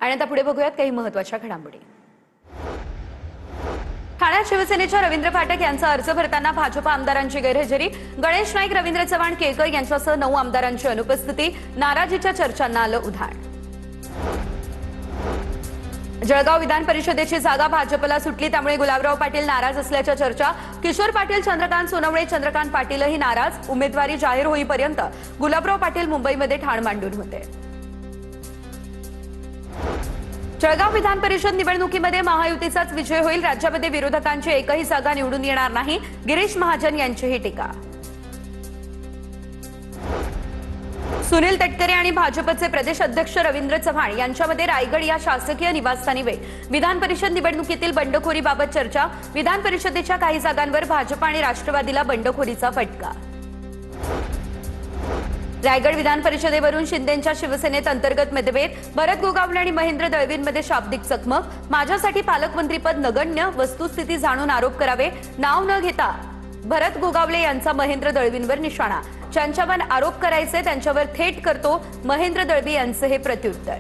आणि आता पुढे बघूयात काही महत्त्वाच्या घडामोडी। ठाण्यात शिवसेनेच्या रवींद्र फाटक यांचा अर्ज भरताना भाजप आमदारांची गैरहजेरी। गणेश नाईक, रवींद्र चव्हाण, केळकर यांच्यासह 9 आमदारांची अनुपस्थिती। नाराजीच्या चर्चांना आलं उधाण। जळगाव विधान परिषदेची जागा भाजपला सुटली, त्यामुळे गुलाबराव पाटील नाराज असल्याच्या चर्चा। किशोर पाटील, चंद्रकांत सोनवणे, चंद्रकांत पाटीलही नाराज। उमेदवारी जाहीर होईपर्यंत गुलाबराव पाटील मुंबईमध्ये ठाण मांडून होते। जळगाव विधान परिषद निवडणुकीमध्ये महायुतीचाच विजय होईल। राज्यामध्ये विरोधकांची एकही जागा निवडून येणार नाही, गिरीश महाजन यांचीही टीका। सुनील तटकरे आणि भाजपचे प्रदेश अध्यक्ष रवींद्र चव्हाण यांच्यामध्ये रायगड या शासकीय निवासस्थानी विधान परिषद निवडणुकीतील बंडखोरीबाबत चर्चा। विधान परिषदेच्या काही जागांवर भाजप आणि राष्ट्रवादीला बंडखोरीचा फटका। रायगड विधान परिषदेवरून शिंदेंच्या शिवसेनेत अंतर्गत मतभेद। भरत गोगावले आणि महेंद्र दळवींमध्ये शाब्दिक चकमक। माझ्यासाठी पालकमंत्रीपद नगण्य, वस्तुस्थिती जाणून आरोप करावे, नाव न घेता भरत गोगावले यांचा महेंद्र दळवींवर निशाणा। ज्यांच्यावर आरोप करायचे त्यांच्यावर थेट करतो, महेंद्र दळवी यांचे हे प्रत्युत्तर।